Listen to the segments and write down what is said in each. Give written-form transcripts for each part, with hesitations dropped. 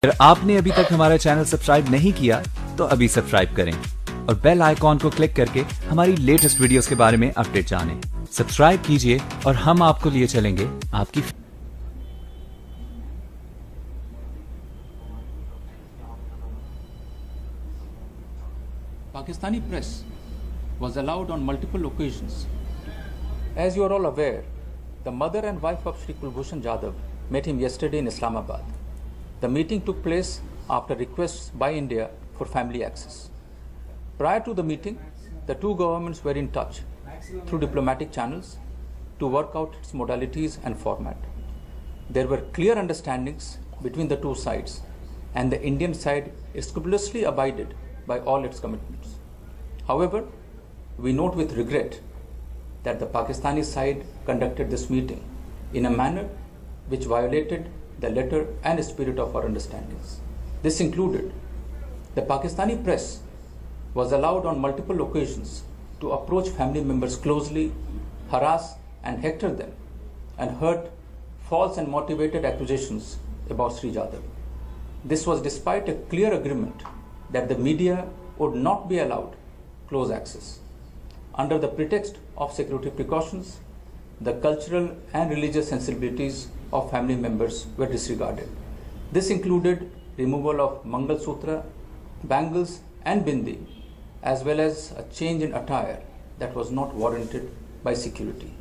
अगर आपने अभी तक हमारा चैनल सब्सक्राइब नहीं किया तो अभी सब्सक्राइब करें और बेल आइकॉन को क्लिक करके हमारी लेटेस्ट वीडियोस के बारे में अपडेट जानें। सब्सक्राइब कीजिए और हम आपको लिए चलेंगे आपकी। Pakistani press was allowed on multiple occasions. As you are all aware, the mother and wife of Shri Kulbhushan Jadhav met him yesterday in Islamabad. The meeting took place after requests by India for family access. Prior to the meeting, the two governments were in touch through diplomatic channels to work out its modalities and format. There were clear understandings between the two sides, and the Indian side scrupulously abided by all its commitments. However, we note with regret that the Pakistani side conducted this meeting in a manner which violated the letter and spirit of our understandings. This included the Pakistani press was allowed on multiple occasions to approach family members closely, harass and hector them, and hurt false and motivated accusations about Sri Jadhav. This was despite a clear agreement that the media would not be allowed close access. Under the pretext of security precautions, the cultural and religious sensibilities of family members were disregarded. This included removal of Mangal Sutra, bangles and bindi, as well as a change in attire that was not warranted by security.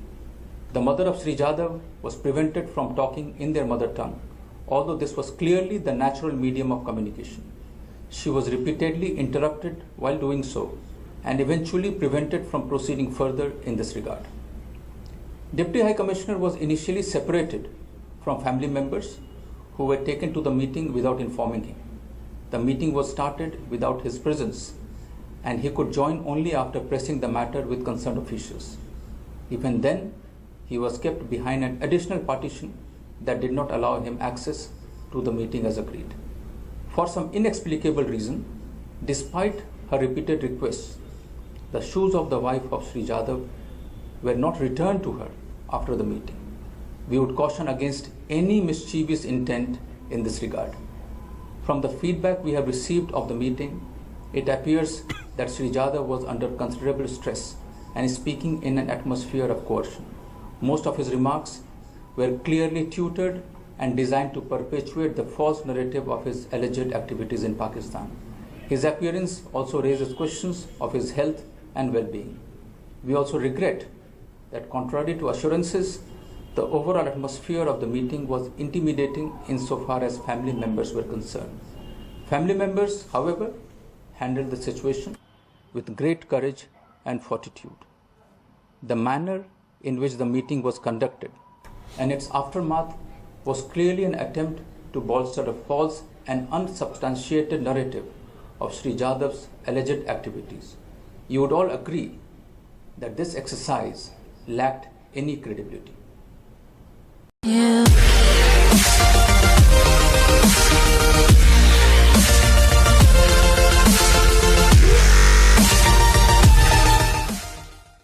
The mother of Sri Jadhav was prevented from talking in their mother tongue, although this was clearly the natural medium of communication. She was repeatedly interrupted while doing so and eventually prevented from proceeding further in this regard. Deputy High Commissioner was initially separated from family members who were taken to the meeting without informing him. The meeting was started without his presence, and he could join only after pressing the matter with concerned officials. Even then, he was kept behind an additional partition that did not allow him access to the meeting as agreed. For some inexplicable reason, despite her repeated requests, the shoes of the wife of Sri Jadhav were not returned to her after the meeting. We would caution against any mischievous intent in this regard. From the feedback we have received of the meeting, it appears that Sri Jadhav was under considerable stress and is speaking in an atmosphere of coercion. Most of his remarks were clearly tutored and designed to perpetuate the false narrative of his alleged activities in Pakistan. His appearance also raises questions of his health and well-being. We also regret that, contrary to assurances, the overall atmosphere of the meeting was intimidating insofar as family members were concerned. Family members, however, handled the situation with great courage and fortitude. The manner in which the meeting was conducted and its aftermath was clearly an attempt to bolster a false and unsubstantiated narrative of Sri Jadhav's alleged activities. You would all agree that this exercise lacked any credibility.